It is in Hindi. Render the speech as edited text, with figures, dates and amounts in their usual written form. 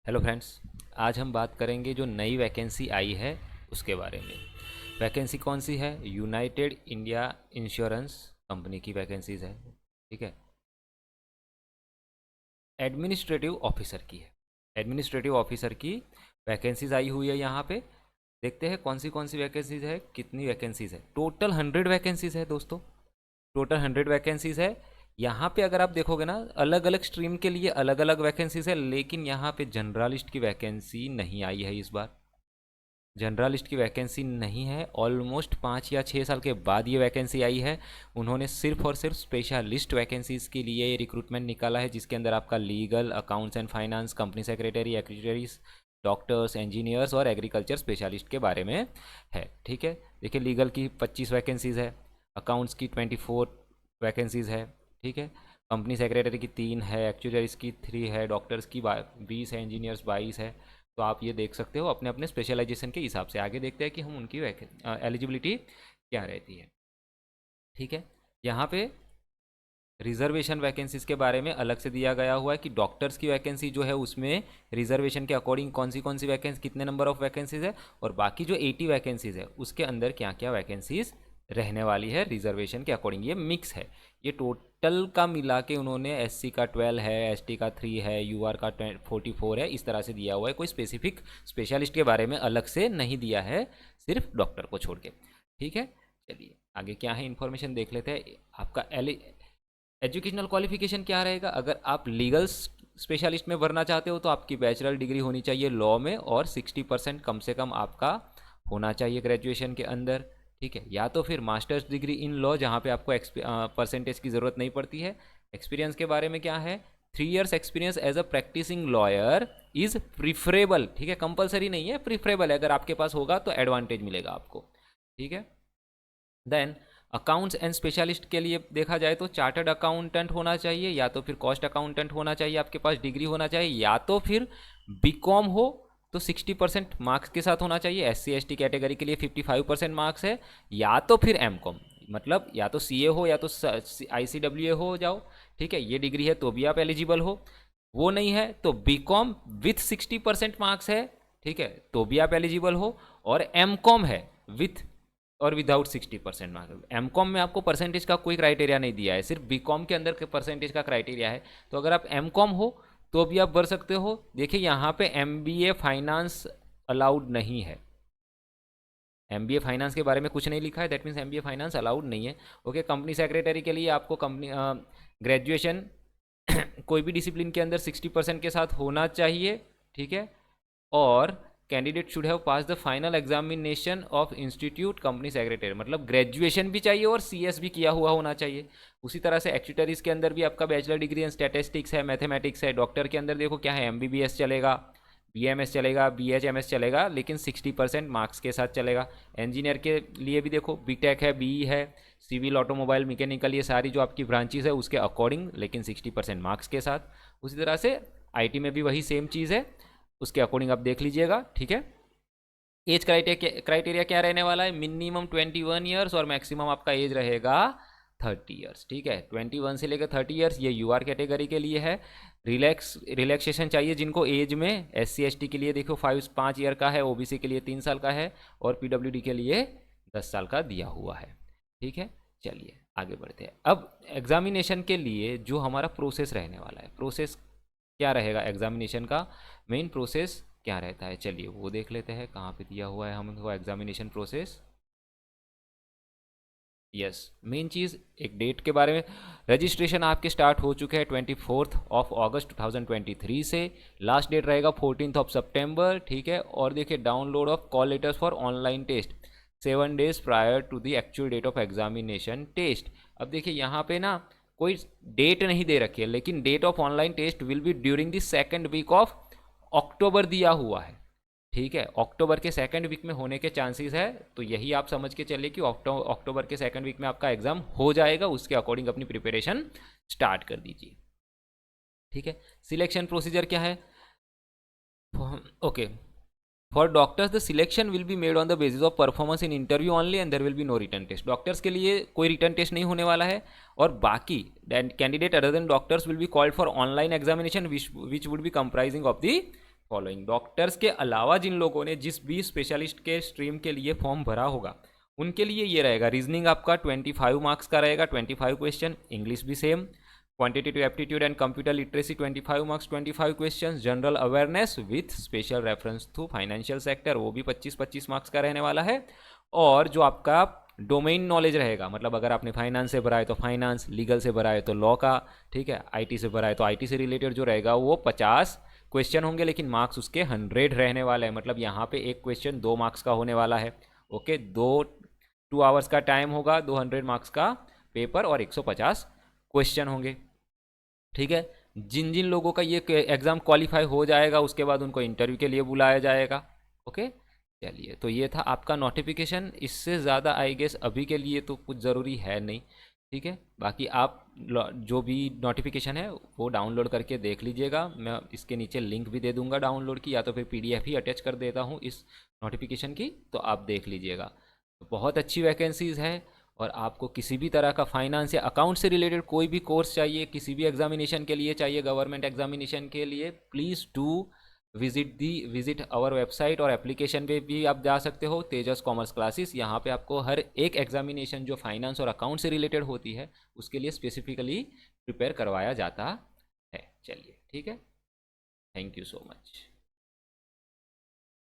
Hello friends. आज हम बात करेंगे जो नई वैकेंसी आई है उसके बारे में। वैकेंसी कौन सी है? यूनाइटेड इंडिया इंश्योरेंस कंपनी की वैकेंसीज है। ठीक है, एडमिनिस्ट्रेटिव ऑफिसर की है। एडमिनिस्ट्रेटिव ऑफिसर की वैकेंसीज आई हुई है यहाँ पे। देखते हैं कौन सी वैकेंसीज है, कितनी वैकेंसीज है। टोटल 100 वैकेंसीज है दोस्तों। टोटल 100 वैकेंसीज है। यहाँ पे अगर आप देखोगे ना, अलग अलग स्ट्रीम के लिए अलग अलग वैकेंसीज है, लेकिन यहाँ पे जनरलिस्ट की वैकेंसी नहीं आई है इस बार। जनरलिस्ट की वैकेंसी नहीं है। ऑलमोस्ट 5 या 6 साल के बाद ये वैकेंसी आई है। उन्होंने सिर्फ और सिर्फ स्पेशलिस्ट वैकेंसीज के लिए ये रिक्रूटमेंट निकाला है, जिसके अंदर आपका legal, accounts and finance, company secretary, secretaries, doctors, engineers और एग्रीकल्चर स्पेशलिस्ट के बारे में है। ठीक है, देखिए लीगल की 25 वैकेंसीज़ है, अकाउंट्स की 24 वैकेंसीज़ है। ठीक है, कंपनी सेक्रेटरी की 3 है, एक्चुअरीज की 3 है, डॉक्टर्स की 20 है, इंजीनियर्स 22 है। तो आप ये देख सकते हो अपने अपने स्पेशलाइजेशन के हिसाब से। आगे देखते हैं कि हम उनकी एलिजिबिलिटी क्या रहती है। ठीक है, यहाँ पे रिजर्वेशन वैकेंसीज के बारे में अलग से दिया गया हुआ है कि डॉक्टर्स की वैकेंसी जो है उसमें रिजर्वेशन के अकॉर्डिंग कौन सी वैकेंसी, कितने नंबर ऑफ वैकेंसीज है, और बाकी जो 80 वैकेंसीज है उसके अंदर क्या क्या वैकेंसीज रहने वाली है रिजर्वेशन के अकॉर्डिंग। ये मिक्स है। ये टोटल का मिला के उन्होंने एससी का 12 है, एसटी का 3 है, यूआर का 44 है, इस तरह से दिया हुआ है। कोई स्पेसिफिक स्पेशलिस्ट के बारे में अलग से नहीं दिया है, सिर्फ डॉक्टर को छोड़ के। ठीक है, चलिए आगे क्या है इन्फॉर्मेशन देख लेते हैं। आपका एजुकेशनल क्वालिफिकेशन क्या रहेगा? अगर आप लीगल स्पेशलिस्ट में भरना चाहते हो तो आपकी बैचलर डिग्री होनी चाहिए लॉ में, और 60% कम से कम आपका होना चाहिए ग्रेजुएशन के अंदर। ठीक है, या तो फिर मास्टर्स डिग्री इन लॉ, जहाँ पे आपको परसेंटेज की ज़रूरत नहीं पड़ती है। एक्सपीरियंस के बारे में क्या है? 3 years experience as a practising lawyer is preferable. ठीक है, कंपलसरी नहीं है, प्रिफरेबल है। अगर आपके पास होगा तो एडवांटेज मिलेगा आपको। ठीक है, देन अकाउंट्स एंड स्पेशलिस्ट के लिए देखा जाए तो चार्टर्ड अकाउंटेंट होना चाहिए, या तो फिर कॉस्ट अकाउंटेंट होना चाहिए, आपके पास डिग्री होना चाहिए, या तो फिर बीकॉम हो तो 60% मार्क्स के साथ होना चाहिए। एससी एसटी कैटेगरी के लिए 55% मार्क्स है, या तो फिर एमकॉम, मतलब या तो सीए हो या तो आईसीडब्ल्यूए हो जाओ। ठीक है, ये डिग्री है तो भी आप एलिजिबल हो। वो नहीं है तो बीकॉम विथ 60% मार्क्स है, ठीक है, तो भी आप एलिजिबल हो। और एमकॉम है विथ और विदाउट 60% मार्क्स। एम कॉम में आपको परसेंटेज का कोई क्राइटेरिया नहीं दिया है, सिर्फ बी कॉम के अंदर के परसेंटेज का क्राइटेरिया है। तो अगर आप एम कॉम हो तो भी आप भर सकते हो। देखिए यहाँ पे M B A finance allowed नहीं है। एम बी ए फाइनेंस के बारे में कुछ नहीं लिखा है, that means M B A finance allowed नहीं है। ओके, कंपनी सेक्रेटरी के लिए आपको कंपनी ग्रेजुएशन कोई भी डिसिप्लिन के अंदर 60% के साथ होना चाहिए। ठीक है, और candidate should have pass the final examination of institute company secretary, मतलब ग्रेजुएशन भी चाहिए और सीएस भी किया हुआ होना चाहिए। उसी तरह से एक्चुटरीज के अंदर भी आपका बैचलर डिग्री इन स्टैटिस्टिक्स है, मैथमेटिक्स है। डॉक्टर के अंदर देखो क्या है, एमबीबीएस चलेगा, बीएमएस चलेगा, बीएचएमएस चलेगा, लेकिन 60% मार्क्स के साथ चलेगा। इंजीनियर के लिए भी देखो बीटेक है, बीई है, सिविल, ऑटोमोबाइल, मैकेनिकल, ये सारी जो आपकी ब्रांचेज है उसके अकॉर्डिंग, लेकिन 60% मार्क्स के साथ। उसी तरह से आईटी में भी वही सेम चीज़ है, उसके अकॉर्डिंग आप देख लीजिएगा। ठीक है, एज क्राइटेरिया क्या रहने वाला है? मिनिमम 21 ईयर्स और मैक्सिमम आपका एज रहेगा 30 ईयर्स। ठीक है, 21 से लेकर 30 ईयर्स, ये यूआर कैटेगरी के लिए है। रिलैक्सेशन चाहिए जिनको एज में, एस सी एस टी के लिए देखो 5 ईयर का है, ओबीसी के लिए 3 साल का है, और पीडब्ल्यूडी के लिए 10 साल का दिया हुआ है। ठीक है, चलिए आगे बढ़ते हैं। अब एग्जामिनेशन के लिए जो हमारा प्रोसेस रहने वाला है, प्रोसेस क्या रहेगा एग्जामिनेशन का, मेन प्रोसेस क्या रहता है, चलिए वो देख लेते हैं। कहाँ पे दिया हुआ है हमको एग्जामिनेशन प्रोसेस? यस, मेन चीज़ एक डेट के बारे में। रजिस्ट्रेशन आपके स्टार्ट हो चुके हैं 24 अगस्त 2023 से। लास्ट डेट रहेगा 14 सितंबर। ठीक है, और देखिए download of call letters for online test 7 days prior to the actual date of examination test. अब देखिए यहाँ पे ना कोई डेट नहीं दे रखी है, लेकिन date of online test will be during the second week of October दिया हुआ है। ठीक है, अक्टूबर के सेकंड वीक में होने के चांसेस है, तो यही आप समझ के चलिए कि अक्टूबर के सेकंड वीक में आपका एग्जाम हो जाएगा। उसके अकॉर्डिंग अपनी प्रिपरेशन स्टार्ट कर दीजिए। ठीक है, सिलेक्शन प्रोसीजर क्या है? Okay, for doctors the selection will be made on the basis of performance in interview only and there will be no written test. Doctors के लिए कोई रिटर्न टेस्ट नहीं होने वाला है, और बाकी candidate other than doctors will be called for online examination which would be comprising of the following. Doctors के अलावा जिन लोगों ने जिस भी स्पेशलिस्ट के स्ट्रीम के लिए फॉर्म भरा होगा उनके लिए ये रहेगा। रीजनिंग आपका 25 मार्क्स का रहेगा, 25 क्वेश्चन। इंग्लिश भी same, quantitative aptitude and computer literacy 25 marks, 25 question. General awareness with special reference to financial sector, वो भी 25-25 मार्क्स का रहने वाला है। और जो आपका डोमेन नॉलेज रहेगा, मतलब अगर आपने फाइनेंस से भरा है तो फाइनेंस, लीगल से भरा है तो लॉ का, ठीक है, आईटी से भरा है तो आईटी से रिलेटेड जो रहेगा वो 50 क्वेश्चन होंगे, लेकिन मार्क्स उसके 100 रहने वाले हैं। मतलब यहाँ पे एक क्वेश्चन 2 मार्क्स का होने वाला है। ओके, 2 आवर्स का टाइम होगा, 200 मार्क्स का पेपर और 150 क्वेश्चन होंगे। ठीक है, जिन जिन लोगों का ये एग्ज़ाम क्वालिफाई हो जाएगा उसके बाद उनको इंटरव्यू के लिए बुलाया जाएगा। ओके, चलिए, तो ये था आपका नोटिफिकेशन। इससे ज़्यादा आई गेस अभी के लिए तो कुछ ज़रूरी है नहीं। ठीक है, बाकी आप जो भी नोटिफिकेशन है वो डाउनलोड करके देख लीजिएगा। मैं इसके नीचे लिंक भी दे दूंगा डाउनलोड की, या तो फिर पीडीएफ ही अटैच कर देता हूँ इस नोटिफिकेशन की, तो आप देख लीजिएगा। तो बहुत अच्छी वैकेंसीज़ है। और आपको किसी भी तरह का फाइनेंस या अकाउंट से रिलेटेड कोई भी कोर्स चाहिए, किसी भी एग्जामिनेशन के लिए चाहिए, गवर्नमेंट एग्जामिनेशन के लिए, please do visit our website. और एप्लीकेशन पे भी आप जा सकते हो, तेजस कॉमर्स क्लासेस। यहाँ पे आपको हर एक एग्जामिनेशन जो फाइनेंस और अकाउंट से रिलेटेड होती है उसके लिए स्पेसिफिकली प्रिपेयर करवाया जाता है। चलिए, ठीक है, थैंक यू सो मच।